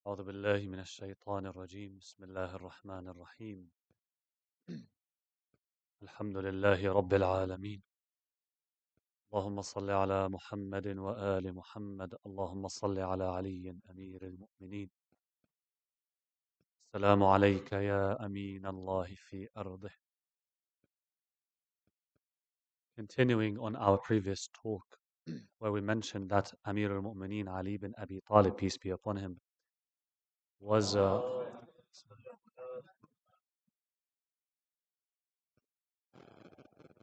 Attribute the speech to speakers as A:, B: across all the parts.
A: أعوذ بالله من الشيطان الرجيم بسم الله الرحمن الرحيم الحمد لله رب العالمين اللهم صل على محمد وآل محمد اللهم صل على علي أمير المؤمنين السلام عليك يا أمين الله في أرضه. Continuing on our previous talk where we mentioned that Amir al-Mu'mineen Ali bin Abi Talib, peace be upon him, was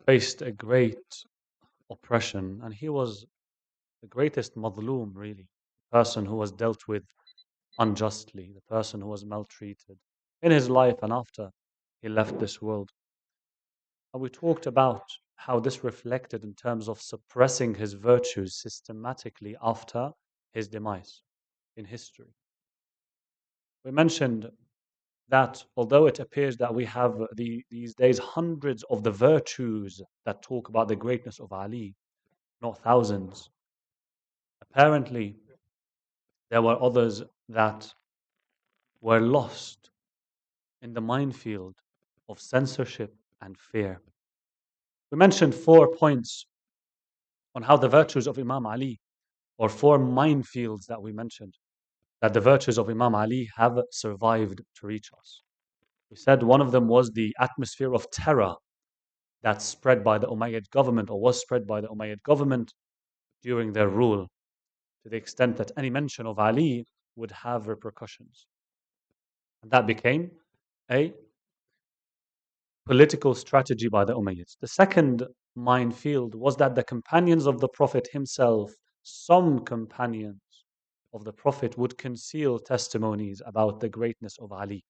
A: faced a great oppression, and he was the greatest madloom, really, the person who was dealt with unjustly, the person who was maltreated in his life and after he left this world. And we talked about how this reflected in terms of suppressing his virtues systematically after his demise in history. We mentioned that although it appears that we have these days hundreds of the virtues that talk about the greatness of Ali, not thousands, apparently there were others that were lost in the minefield of censorship and fear. We mentioned 4 points on how the virtues of Imam Ali, or 4 minefields that we mentioned, that the virtues of Imam Ali have survived to reach us. We said one of them was the atmosphere of terror that spread by the Umayyad government, or was spread by the Umayyad government during their rule, to the extent that any mention of Ali would have repercussions. And that became a political strategy by the Umayyads. The second minefield was that the companions of the Prophet himself, some companions of the Prophet, would conceal testimonies about the greatness of Ali.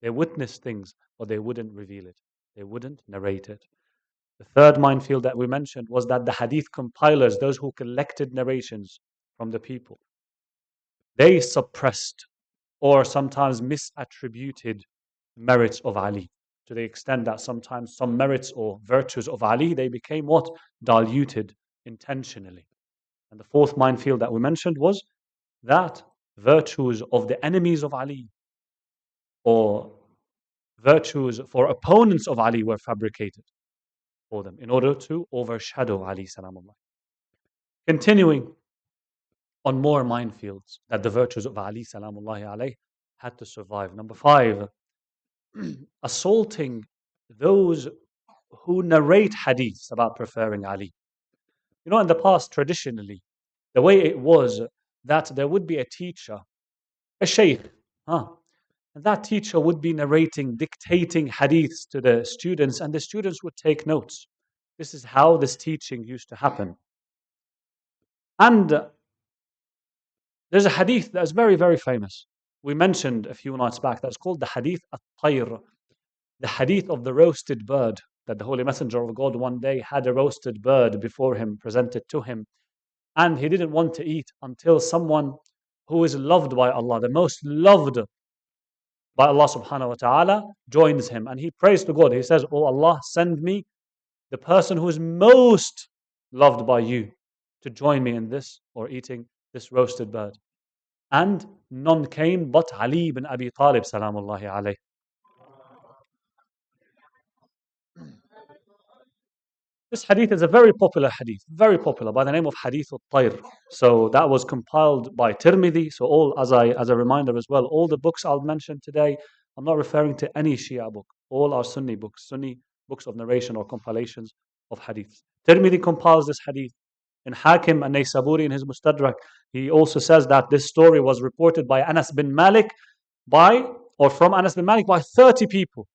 A: They witnessed things, but they wouldn't reveal it. They wouldn't narrate it. The third minefield that we mentioned was that the hadith compilers, those who collected narrations from the people, they suppressed or sometimes misattributed merits of Ali, to the extent that sometimes some merits or virtues of Ali, they became what? Diluted intentionally. And the fourth minefield that we mentioned was that virtues of the enemies of Ali, or virtues for opponents of Ali, were fabricated for them in order to overshadow Ali salamullah. Continuing on more minefields that the virtues of Ali salamullahi alayh had to survive. Number 5, assaulting those who narrate hadiths about preferring Ali. You know, in the past, traditionally, the way it was that there would be a teacher, a shaykh, and that teacher would be narrating, dictating hadiths to the students, and the students would take notes. This is how this teaching used to happen. And there's a hadith that is very, very famous. We mentioned a few nights back that's called the hadith at-tayr, the hadith of the roasted bird, that the Holy Messenger of God one day had a roasted bird before him, presented to him, and he didn't want to eat until someone who is loved by Allah, the most loved by Allah subhanahu wa ta'ala, joins him. And he prays to God. He says, "Oh Allah, send me the person who is most loved by you to join me in this, or eating this roasted bird." And none came but Ali ibn Abi Talib salamullahi alayh. This hadith is a very popular hadith, very popular, by the name of Hadith al-Tayr. So that was compiled by Tirmidhi. So all, as a reminder as well, all the books I'll mention today, I'm not referring to any Shia book. All are Sunni books of narration or compilations of hadiths. Tirmidhi compiles this hadith. In Hakim and Naysaburi in his Mustadrak, he also says that this story was reported by Anas bin Malik from Anas bin Malik by 30 people.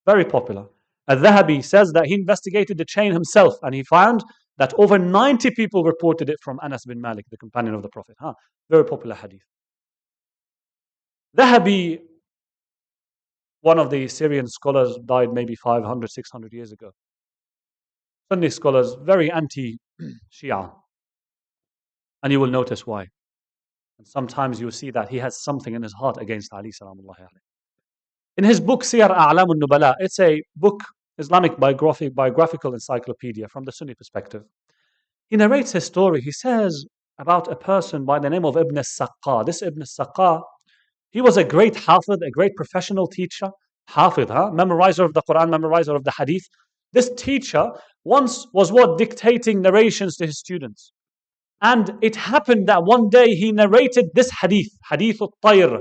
A: Very popular. Al-Dhahabi says that he investigated the chain himself and he found that over 90 people reported it from Anas bin Malik, the companion of the Prophet. Very popular hadith. Dhahabi, one of the Syrian scholars, died maybe 500, 600 years ago. Sunni scholars, very anti-Shia. And you will notice why. And sometimes you will see that he has something in his heart against Ali salamullahi alayh. In his book, Siyar A'lam al-Nubala, it's a book, Islamic biographical encyclopedia from the Sunni perspective. He narrates his story. He says about a person by the name of Ibn al-Saqqa. This Ibn al-Saqqa He was a great hafid, a great professional teacher. Hafid, memorizer of the Quran, memorizer of the Hadith. This teacher once was what? Dictating narrations to his students. And it happened that one day he narrated this hadith, Hadith al-Tayr,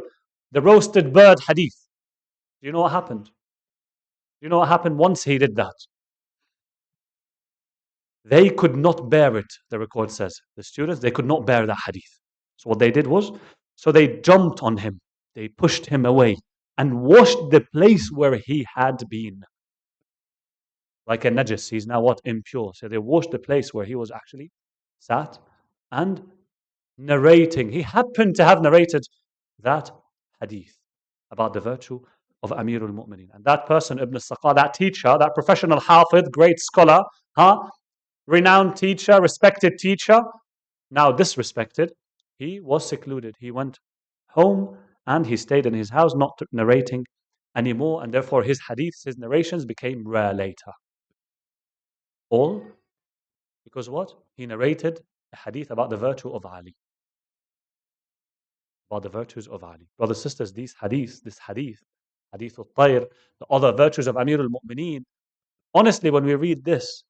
A: the roasted bird hadith. Do you know what happened? Do you know what happened once he did that? They could not bear it, the record says. The students, they could not bear that hadith. So what they did was, so they jumped on him. They pushed him away and washed the place where he had been. Like a najis, he's now what? Impure. So they washed the place where he was actually sat and narrating. He happened to have narrated that hadith about the virtue of Amirul Mu'mineen. And that person, Ibn al-Saqa, that teacher, that professional hafid, great scholar, renowned teacher, respected teacher, now disrespected, he was secluded. He went home and he stayed in his house, not narrating anymore, and therefore his hadiths, his narrations became rare later. All because what? He narrated a hadith about the virtue of Ali. About the virtues of Ali. Brothers and sisters, this hadith, Hadith al-Tayr, the other virtues of Amir al-Mu'mineen, honestly, when we read this,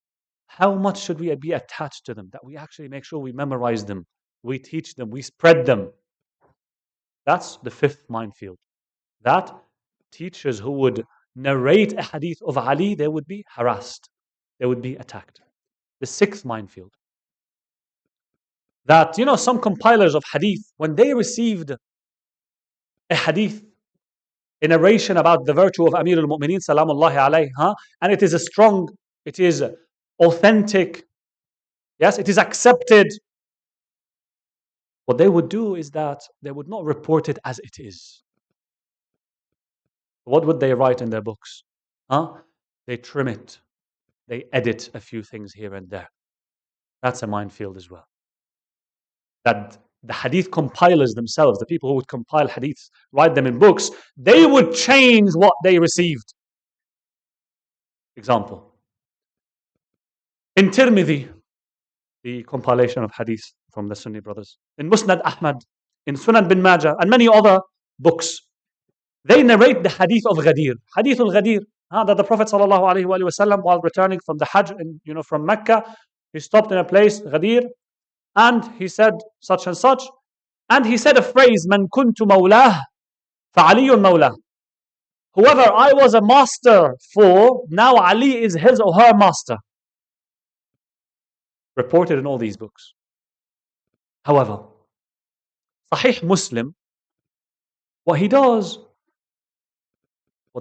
A: how much should we be attached to them? That we actually make sure we memorize them, we teach them, we spread them. That's the fifth minefield. That teachers who would narrate a hadith of Ali, they would be harassed. They would be attacked. The sixth minefield. That, some compilers of hadith, when they received a hadith, a narration about the virtue of Amir al-Mu'mineen, salamullahi alayhi, and it is strong, it is authentic, yes, it is accepted. What they would do is that they would not report it as it is. What would they write in their books? They trim it. They edit a few things here and there. That's a minefield as well. That the hadith compilers themselves, the people who would compile hadiths, write them in books, they would change what they received. Example. In Tirmidhi, the compilation of hadith from the Sunni brothers, in Musnad Ahmad, in Sunan bin Majah, and many other books, they narrate the hadith of Ghadir. Hadith al-Ghadir, that the Prophet ﷺ, while returning from the Hajj, from Mecca, he stopped in a place, Ghadir, and he said such and such, and he said a phrase, "Man kuntu mawlah, fa'aliyun mawlah." Whoever I was a master for, now Ali is his or her master. Reported in all these books. However, Sahih Muslim, what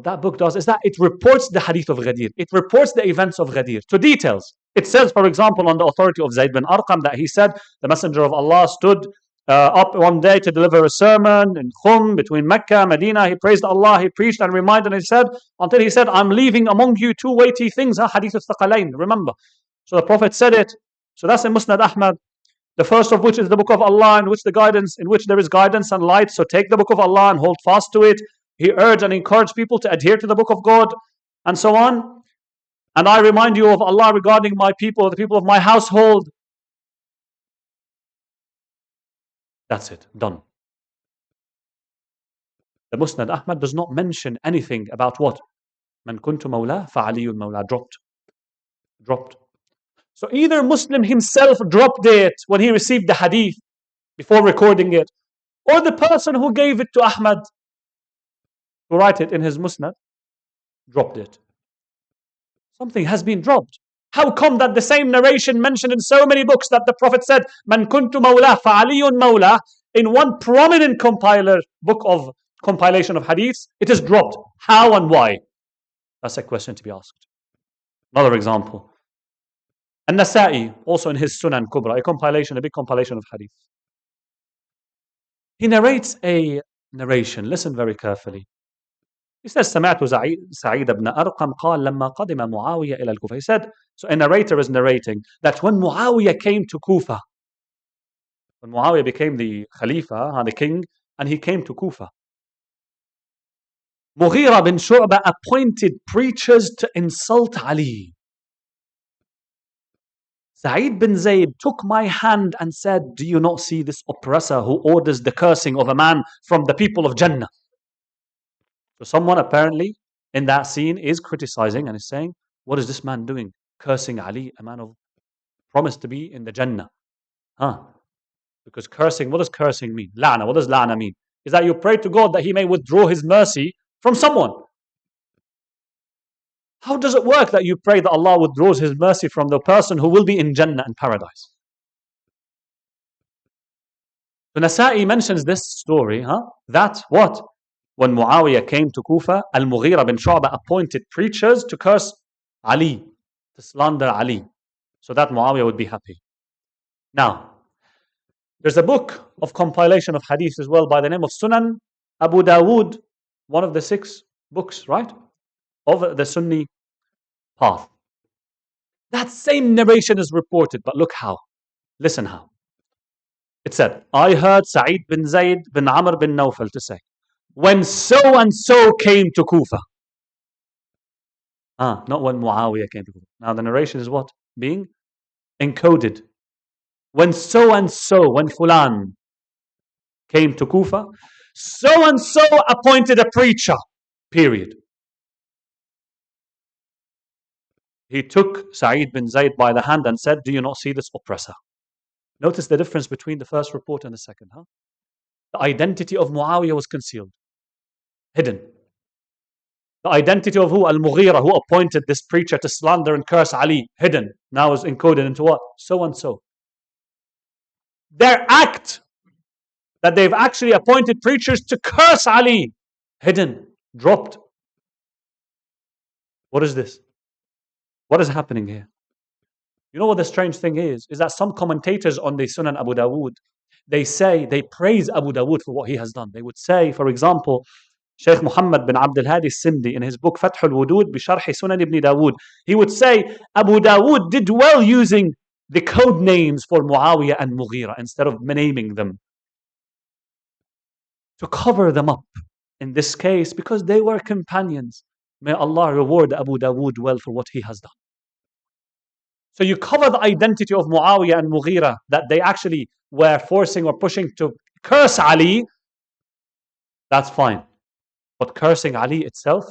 A: that book does is that it reports the hadith of Ghadir. It reports the events of Ghadir to details. It says, for example, on the authority of Zayd bin Arqam, that he said the Messenger of Allah stood up one day to deliver a sermon in Khum between Mecca and Medina. He praised Allah, he preached and reminded, and he said, until he said, I'm leaving among you two weighty things, hadith al-Thaqalain, remember. So the Prophet said it. So that's in Musnad Ahmad. The first of which is the book of Allah, in which there is guidance and light. So take the book of Allah and hold fast to it. He urged and encouraged people to adhere to the book of God, and so on. And I remind you of Allah regarding my people, the people of my household. That's it, done. The Musnad Ahmad does not mention anything about what? Man kuntu mawla fa'aliyun mawla. Dropped. So either Muslim himself dropped it when he received the hadith before recording it, or the person who gave it to Ahmad to write it in his Musnad dropped it. Something has been dropped. How come that the same narration mentioned in so many books that the Prophet said, Man kuntu mawla fa'aliyun mawla, in one prominent book of compilation of hadiths, it is dropped. How and why? That's a question to be asked. Another example. An-Nasa'i, also in his Sunan Kubra, a big compilation of hadith. He narrates a narration. Listen very carefully. He says, سمعت سعيد بن أرقم قال لما قدم معاوية إلى الكوفة. He said, so a narrator is narrating that when Muawiyah came to Kufa, when Muawiyah became the Khalifa, the king, and he came to Kufa, Mughira bin Shu'bah appointed preachers to insult Ali. Sa'id bin Zayd took my hand and said, do you not see this oppressor who orders the cursing of a man from the people of Jannah? So someone apparently in that scene is criticizing and is saying, what is this man doing? Cursing Ali, a man of promised to be in the Jannah. Huh? Because cursing, what does cursing mean? La'na, what does la'na mean? Is that you pray to God that He may withdraw His mercy from someone. How does it work that you pray that Allah withdraws His mercy from the person who will be in Jannah and paradise? So Nasa'i mentions this story, that what? When Muawiyah came to Kufa, Al-Mughira bin Shu'bah appointed preachers to curse Ali, to slander Ali, so that Muawiyah would be happy. Now, there's a book of compilation of hadith as well by the name of Sunan Abu Dawood, one of the 6 books, right, of the Sunni path. That same narration is reported, but look how. Listen how. It said, I heard Sa'id bin Zayd bin Amr bin Nawfal to say, when so and so came to Kufa. Not when Muawiyah came to Kufa. Now the narration is what? Being encoded. When so and so, when Fulan came to Kufa, so and so appointed a preacher. Period. He took Sa'id bin Zayd by the hand and said, do you not see this oppressor? Notice the difference between the first report and the second. The identity of Muawiyah was concealed, hidden. The identity of who? Al-Mughira, who appointed this preacher to slander and curse Ali, hidden. Now is encoded into what? So and so. Their act that they've actually appointed preachers to curse Ali, hidden, dropped. What is this? What is happening here? You know what the strange thing is? Is that some commentators on the Sunan Abu Dawood, they praise Abu Dawood for what he has done. They would say, for example, Sheikh Muhammad bin Abdul Hadi Sindi in his book Fath al-Wudud bi Sharh Sunan ibn Dawood, he would say Abu Dawood did well using the code names for Muawiyah and Mughira instead of naming them, to cover them up in this case, because they were companions. May Allah reward Abu Dawood well for what he has done. So you cover the identity of Muawiyah and Mughira, that they actually were forcing or pushing to curse Ali, that's fine. But cursing Ali itself,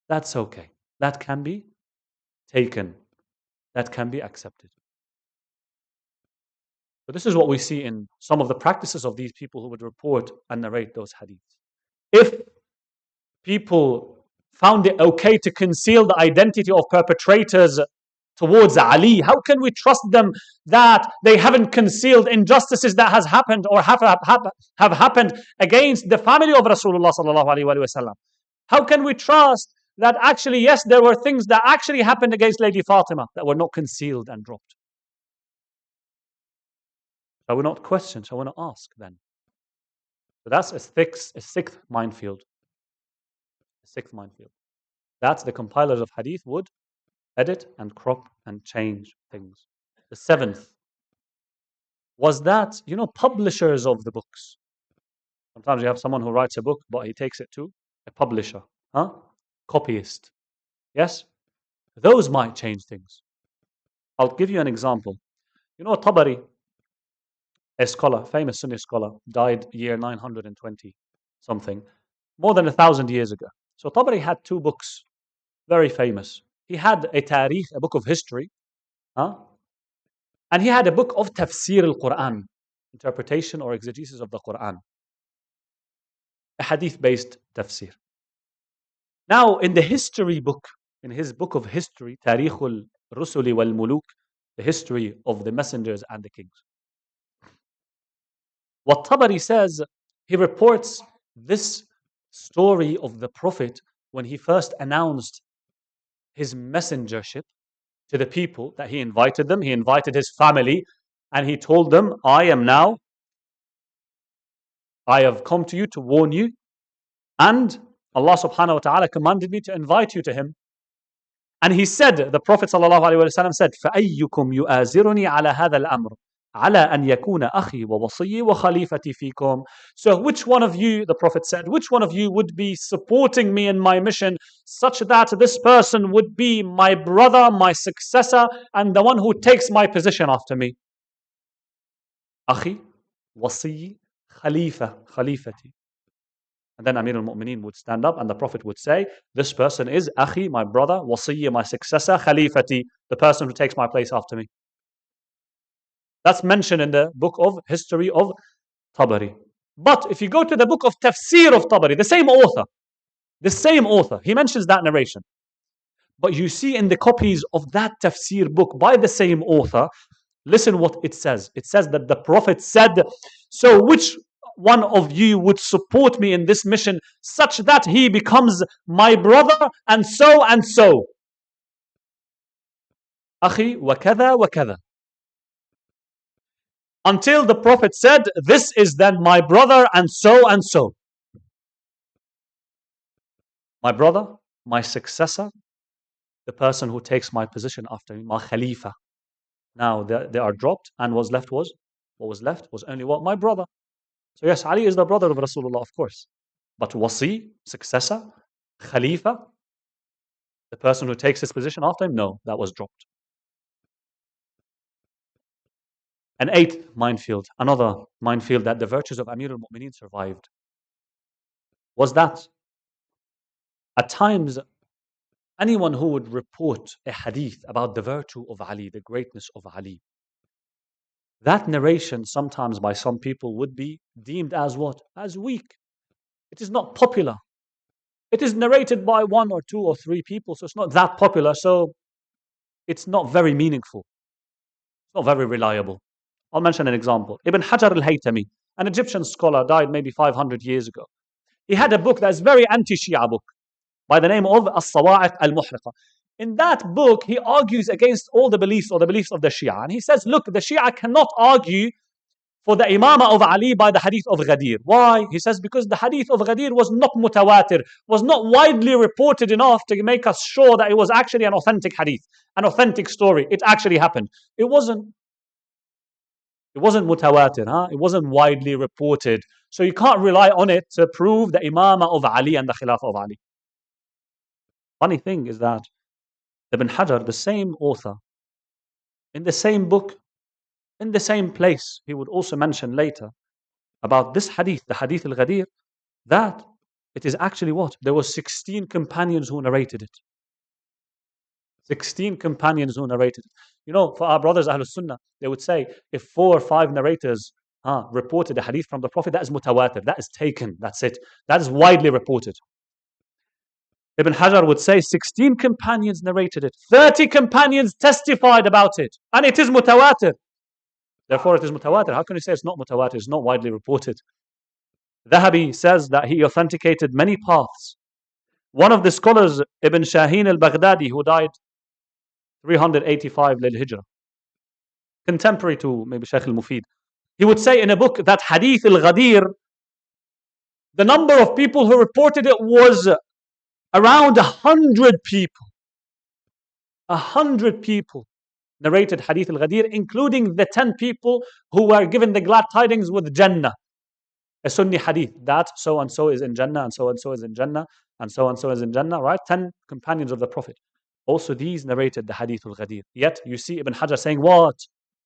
A: that's okay. That can be taken. That can be accepted. But this is what we see in some of the practices of these people who would report and narrate those hadiths. If people found it okay to conceal the identity of perpetrators towards Ali, how can we trust them that they haven't concealed injustices that has happened or have happened against the family of Rasulullah sallallahu alaihi wasallam? How can we trust that actually, yes, there were things that actually happened against Lady Fatima that were not concealed and dropped? Shall we not question? Shall we not ask then? So that's a sixth minefield. A sixth minefield. That's the compilers of hadith would edit and crop and change things. The seventh was that, publishers of the books. Sometimes you have someone who writes a book, but he takes it to a publisher, copyist. Yes? Those might change things. I'll give you an example. Tabari, a scholar, famous Sunni scholar, died year 920 something, more than 1,000 years ago. So Tabari had 2 books, very famous. He had a tarikh, a book of history, and he had a book of tafsir al-Quran, interpretation or exegesis of the Quran, a hadith-based tafsir. Now, in the history book, in his book of history, Tarikh al-Rusuli wal-Muluk, the history of the messengers and the kings, what Tabari says, he reports this story of the Prophet when he first announced his messengership to the people, that he invited them, he invited his family, and he told them, I have come to you to warn you, and Allah subhanahu wa ta'ala commanded me to invite you to him. And he said, the Prophet sallallahu alaihi wasallam said, فَأَيُّكُمْ يُؤَازِرُنِي عَلَى هَذَا الْأَمْرِ على أن يكون أخي ووصي وخليفتي فيكم. So which one of you, the Prophet said, which one of you would be supporting me in my mission such that this person would be my brother, my successor, and the one who takes my position after me? أخي, وصي, khalifa, khalifati. And then Amir al-Mu'mineen would stand up and the Prophet would say, this person is Akhi, my brother, Wasiyya, my successor, Khalifati, the person who takes my place after me. That's mentioned in the book of history of Tabari. But if you go to the book of Tafsir of Tabari, the same author, he mentions that narration. But you see in the copies of that Tafsir book by the same author, listen what it says. It says that the Prophet said, so which one of you would support me in this mission such that he becomes my brother and so and so. Akhi wa kada wa kada. Until the Prophet said, this is then my brother and so and so. My brother, my successor, the person who takes my position after me, my Khalifa. Now they are dropped and what was left was only what? My brother. So yes, Ali is the brother of Rasulullah, of course. But Wasi, successor, Khalifa, the person who takes his position after him, no, that was dropped. An eighth minefield, another minefield that the virtues of Amir al-Mu'mineen survived, was that at times anyone who would report a hadith about the virtue of Ali, the greatness of Ali, that narration sometimes by some people would be deemed as what? As weak. It is not popular. It is narrated by one or two or three people, so it's not that popular, so it's not very meaningful. It's not very reliable. I'll mention an example. Ibn Hajar al-Haytami, an Egyptian scholar, died maybe 500 years ago. He had a book that is very anti-Shia book by the name of As-Sawa'iq al-Muhriqa. In that book, he argues against all the beliefs or the beliefs of the Shia. And he says, look, the Shia cannot argue for the imamah of Ali by the hadith of Ghadir. Why? He says, because the hadith of Ghadir was not mutawatir, was not widely reported enough to make us sure that it was actually an authentic hadith, an authentic story. It actually happened. It wasn't mutawatir, huh? It wasn't widely reported. So you can't rely on it to prove the imamah of Ali and the khilafah of Ali. Funny thing is that Ibn Hajar, the same author, in the same book, in the same place, he would also mention later about this hadith, the hadith al-Ghadir, that it is actually what? There were 16 companions who narrated it. 16 companions who narrated it. You know, for our brothers Ahlul Sunnah, they would say, if 4 or 5 narrators reported a hadith from the Prophet, that is mutawatir, that is taken, that's it. That is widely reported. Ibn Hajar would say 16 companions narrated it. 30 companions testified about it. And it is mutawatir. Therefore, it is mutawatir. How can you say it's not mutawatir? It's not widely reported. Dhahabi says that he authenticated many paths. One of the scholars, Ibn Shaheen al-Baghdadi, who died 385 lil-Hijrah, contemporary to maybe Shaykh al-Mufid, he would say in a book that Hadith al-Ghadir, the number of people who reported it was around 100 people. 100 people narrated Hadith al-Ghadir, including the 10 people who were given the glad tidings with Jannah. A Sunni hadith that so and so is in Jannah, and so is in Jannah, and so is in Jannah, right? 10 companions of the Prophet. Also, these narrated the Hadith al-Ghadir. Yet, you see Ibn Hajar saying what?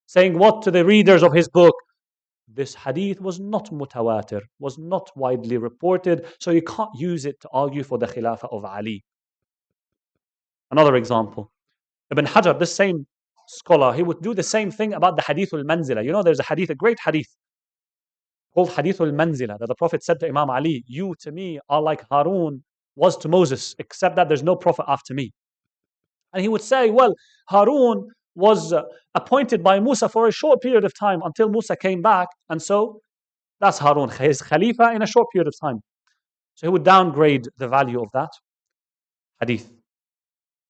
A: Saying what to the readers of his book? This hadith was not mutawatir, was not widely reported, so you can't use it to argue for the Khilafah of Ali. Another example. Ibn Hajar, the same scholar, he would do the same thing about the Hadith al-Manzila. You know, there's a hadith, a great hadith, called Hadith al-Manzila, that the Prophet said to Imam Ali, you to me are like Harun was to Moses, except that there's no prophet after me. And he would say, well, Harun was appointed by Musa for a short period of time until Musa came back, and so that's Harun, his Khalifa in a short period of time. So he would downgrade the value of that hadith.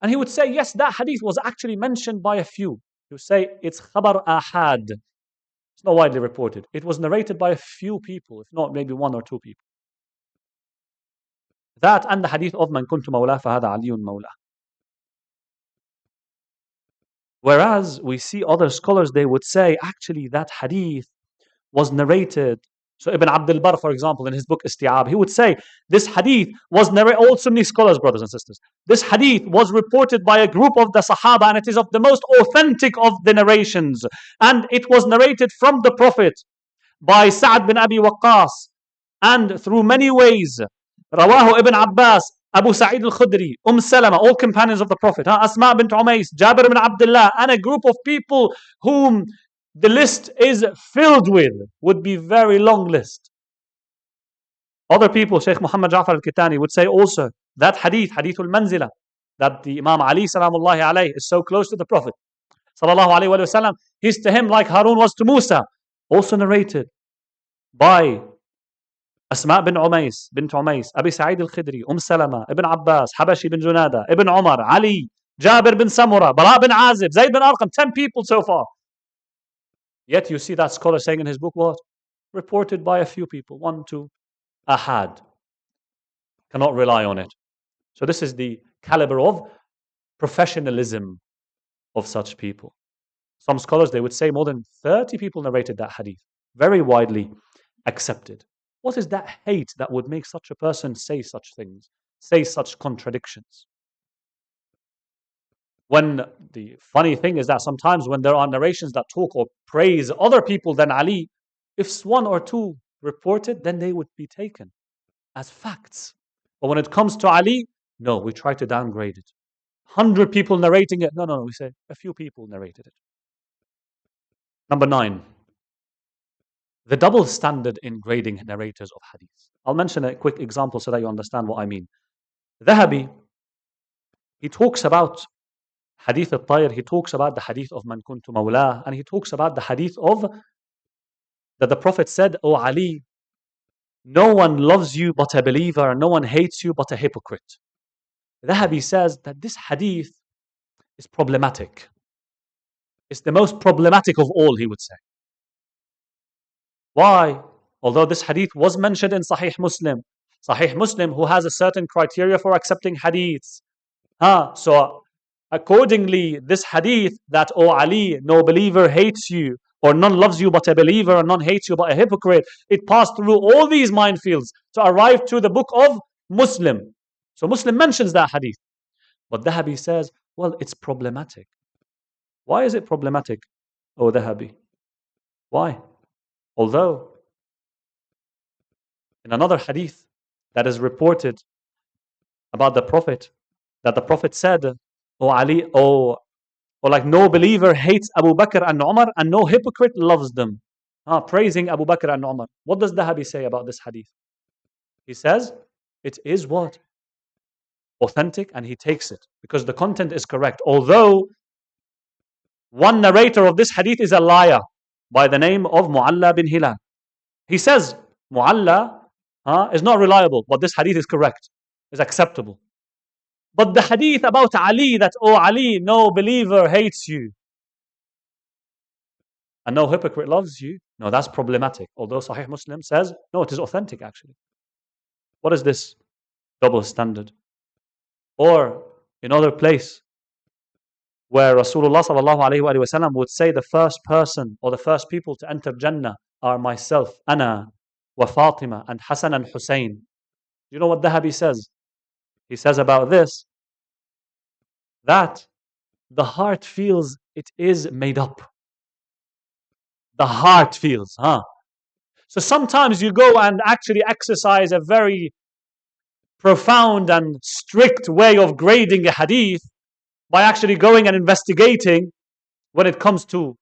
A: And he would say, yes, that hadith was actually mentioned by a few. He would say, it's khabar ahad. It's not widely reported. It was narrated by a few people, if not maybe 1 or 2 people. That and the hadith of man kuntu mawla fahada aliyun mawla. Whereas we see other scholars, they would say, actually, that hadith was narrated. So Ibn Abdul Bar, for example, in his book Isti'ab, he would say this hadith was narrated. All Sunni scholars, brothers and sisters, this hadith was reported by a group of the Sahaba, and it is of the most authentic of the narrations. And it was narrated from the Prophet by Sa'ad bin Abi Waqqas, and through many ways. Rawahu Ibn Abbas, Abu Sa'id al-Khudri, Salama, all companions of the Prophet, Asma bint Umays, Jabir bin Abdullah, and a group of people whom the list is filled with, would be very long list. Other people, Sheikh Muhammad Ja'far al-Kitani, would say also that hadith, hadithul manzila, that the Imam Ali salamullahi alayhi is so close to the Prophet sallallahu alayhi wa sallam, he's to him like Harun was to Musa, also narrated by Asma bin Umays, Abi Sa'id al-Khidri, Salama, Ibn Abbas, Habashi bin Junada, Ibn Umar, Ali, Jabir bin Samura, Bara bin Azib, Zayd bin Arqam, 10 people so far. Yet you see that scholar saying in his book, what? Reported by a few people, 1, 2, ahad. Cannot rely on it. So this is the caliber of professionalism of such people. Some scholars, they would say more than 30 people narrated that hadith. Very widely accepted. What is that hate that would make such a person say such things, say such contradictions? When the funny thing is that sometimes when there are narrations that talk or praise other people than Ali, if 1 or 2 report it, then they would be taken as facts. But when it comes to Ali, no, we try to downgrade it. 100 people narrating it, no, we say a few people narrated it. Number 9, the double standard in grading narrators of hadith. I'll mention a quick example so that you understand what I mean. Dhahabi, he talks about Hadith al-Tayr, he talks about the hadith of Man Kuntu Mawlah, and he talks about the hadith of that the Prophet said, "O Ali, no one loves you but a believer, and no one hates you but a hypocrite." Dhahabi says that this hadith is problematic. It's the most problematic of all, he would say. Why? Although this hadith was mentioned in Sahih Muslim, who has a certain criteria for accepting hadiths. So accordingly, this hadith that, "O Ali, no believer hates you, or none loves you but a believer, and none hates you but a hypocrite," it passed through all these minefields to arrive to the book of Muslim. So Muslim mentions that hadith. But Dhahabi says, well, it's problematic. Why is it problematic, O Dhahabi? Why? Although, in another hadith that is reported about the Prophet, that the Prophet said, "O Ali, or like no believer hates Abu Bakr and Umar, and no hypocrite loves them." Praising Abu Bakr and Umar. What does Dhahabi say about this hadith? He says, it is what? Authentic, and he takes it because the content is correct. Although one narrator of this hadith is a liar by the name of Mu'alla bin Hilal. He says Mu'alla is not reliable, but this hadith is correct, is acceptable. But the hadith about Ali, that, "O Ali, no believer hates you, and no hypocrite loves you," no, that's problematic. Although Sahih Muslim says, no, it is authentic actually. What is this double standard? Or another place where Rasulullah sallallahu alayhi wa sallam would say, the first person or the first people to enter Jannah are myself, Ana, wa Fatima, and Hassan and Hussein. You know what Dhahabi says? He says about this, that the heart feels it is made up. The heart feels, So sometimes you go and actually exercise a very profound and strict way of grading a hadith by actually going and investigating when it comes to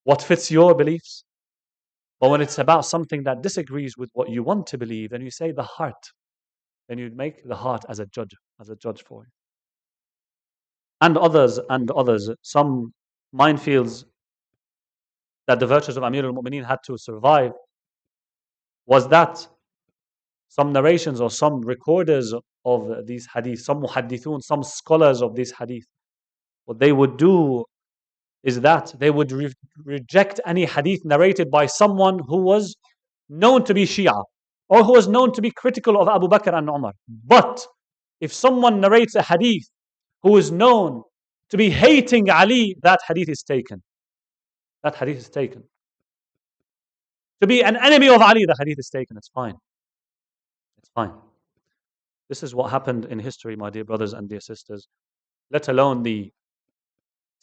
A: what fits your beliefs. But when it's about something that disagrees with what you want to believe, then you say the heart. Then you make the heart as a judge for you. And others, some minefields that the virtues of Amir al-Mu'mineen had to survive was that some narrations or some recorders of these hadith, some muhaddithun, some scholars of these hadith, what they would do is that they would reject any hadith narrated by someone who was known to be Shia or who was known to be critical of Abu Bakr and Umar. But if someone narrates a hadith who is known to be hating Ali, that hadith is taken. That hadith is taken. To be an enemy of Ali, the hadith is taken. It's fine. It's fine. This is what happened in history, my dear brothers and dear sisters, let alone the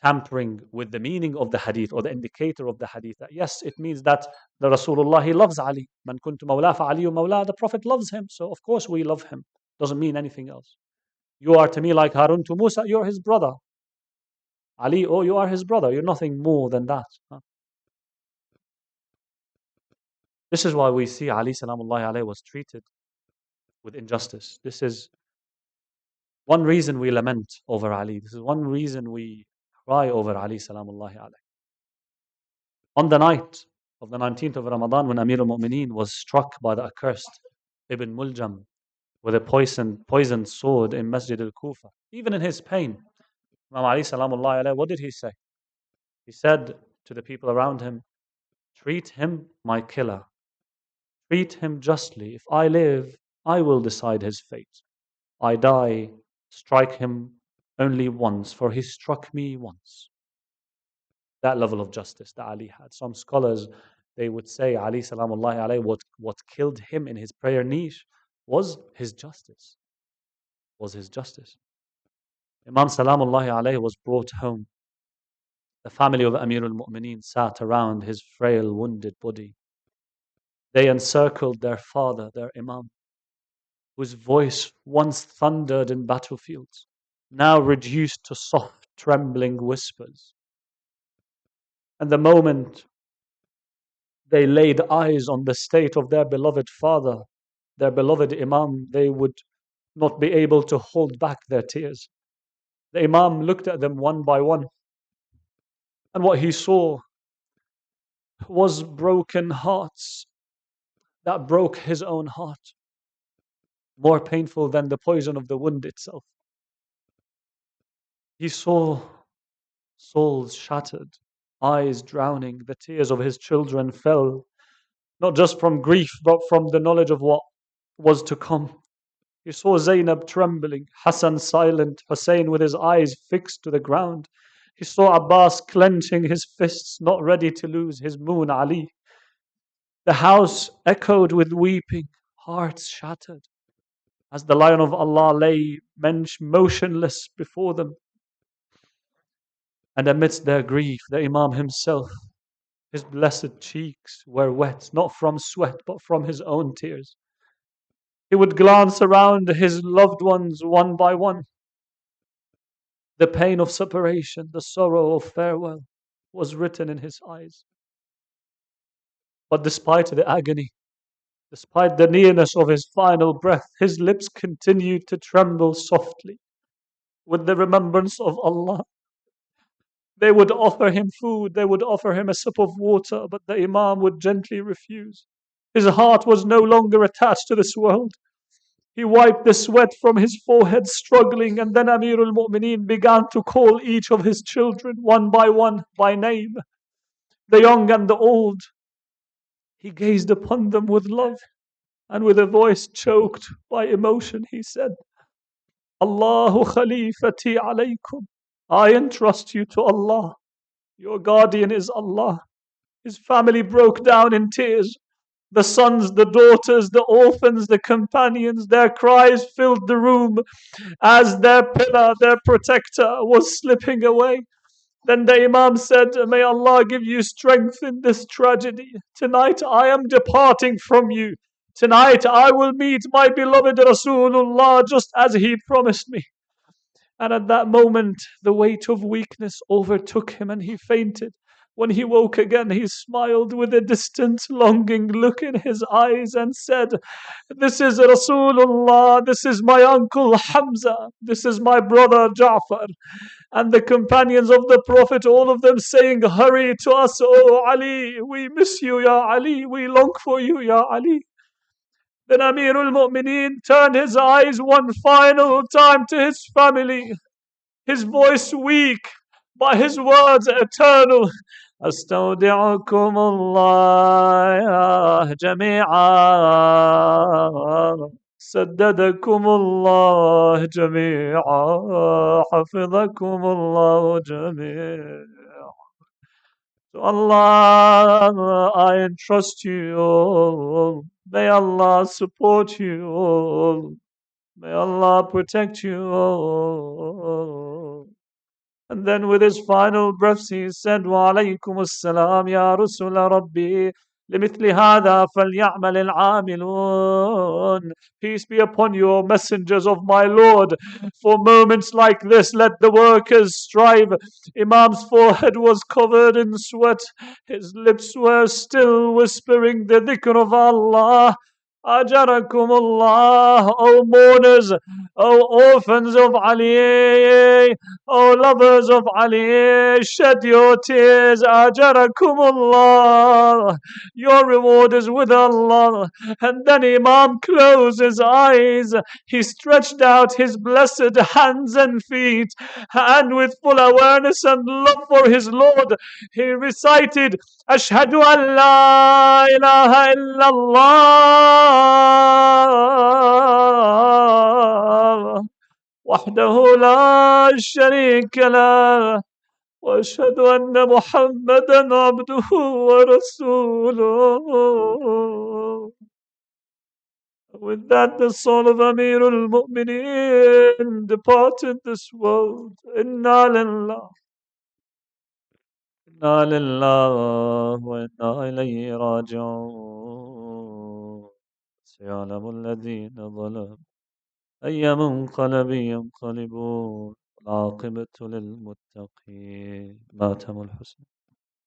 A: tampering with the meaning of the hadith or the indicator of the hadith. That yes, it means that the Rasulullah, he loves Ali. Man kuntu mawla fa Ali mawla. The Prophet loves him, so of course we love him. Doesn't mean anything else. You are to me like Harun to Musa, you're his brother. Ali, oh, you are his brother. You're nothing more than that. This is why we see Ali salamullahi alayhi was treated with injustice. This is one reason we lament over Ali. This is one reason we cry over Ali salamullahi alayhi. On the night of the 19th of Ramadan, when Amir al-Mu'mineen was struck by the accursed Ibn Muljam with a poisoned sword in Masjid al-Kufa, even in his pain, Imam Ali salamullahi alayhi, what did he say? He said to the people around him, treat him my killer. Treat him justly. If I live, I will decide his fate. I die, strike him only once, for he struck me once. That level of justice that Ali had. Some scholars, they would say Ali salamullahi alayhi, what killed him in his prayer niche was his justice. Was his justice. Imam salamullahi alayhi was brought home. The family of Amir al-Mu'mineen sat around his frail, wounded body. They encircled their father, their Imam, whose voice once thundered in battlefields, now reduced to soft, trembling whispers. And the moment they laid eyes on the state of their beloved father, their beloved Imam, they would not be able to hold back their tears. The Imam looked at them one by one, and what he saw was broken hearts that broke his own heart, more painful than the poison of the wound itself. He saw souls shattered, eyes drowning. The tears of his children fell, not just from grief, but from the knowledge of what was to come. He saw Zainab trembling, Hassan silent, Hussein with his eyes fixed to the ground. He saw Abbas clenching his fists, not ready to lose his moon Ali. The house echoed with weeping, hearts shattered, as the Lion of Allah lay motionless before them. And amidst their grief, the Imam himself, his blessed cheeks were wet, not from sweat, but from his own tears. He would glance around his loved ones one by one. The pain of separation, the sorrow of farewell was written in his eyes. But despite the agony, despite the nearness of his final breath, his lips continued to tremble softly with the remembrance of Allah. They would offer him food, they would offer him a sip of water, but the Imam would gently refuse. His heart was no longer attached to this world. He wiped the sweat from his forehead, struggling, and then Amir al-Mu'mineen began to call each of his children one by name, the young and the old. He gazed upon them with love, and with a voice choked by emotion, he said, Allahu khalifati alaykum. I entrust you to Allah. Your guardian is Allah. His family broke down in tears. The sons, the daughters, the orphans, the companions, their cries filled the room as their pillar, their protector, was slipping away. Then the Imam said, may Allah give you strength in this tragedy. Tonight I am departing from you. Tonight I will meet my beloved Rasulullah just as he promised me. And at that moment, the weight of weakness overtook him and he fainted. When he woke again, he smiled with a distant, longing look in his eyes and said, this is Rasulullah, this is my uncle Hamza, this is my brother Ja'far. And the companions of the Prophet, all of them saying, hurry to us, O Ali, we miss you, Ya Ali, we long for you, Ya Ali. Then Amir al-Mu'mineen turned his eyes one final time to his family, his voice weak, but his words eternal. أستودعكم الله جميعا سددكم الله جميعا حفظكم الله جميعا. To Allah I entrust you all. May Allah support you all. May Allah protect you all. And then with his final breaths he said, وَعَلَيْكُمُ السَّلَامُ يَا رُسُلَ رَبِّي لِمِثْلِ هَذَا فَلْيَعْمَلِ الْعَامِلُونَ. Peace be upon you, O messengers of my Lord. For moments like this, let the workers strive. Imam's forehead was covered in sweat. His lips were still whispering the dhikr of Allah. Ajarakumullah, O mourners, O orphans of Ali, O lovers of Ali, shed your tears. Ajarakumullah. Your reward is with Allah. And then Imam closed his eyes. He stretched out his blessed hands and feet, and with full awareness and love for his Lord, he recited, Ashhadu an la ilaha illallah. وحده لا شريك له وأشهد أن محمدا عبده ورسوله. With that, the soul of Amir al-Mu'mineen departed this world. Inna lillah. Inna lillah wa inna ilayhi raji'un. سيعلم الذين ظلموا أي منقلب ينقلبون. العاقبة للمتقين. ماتم الحسن.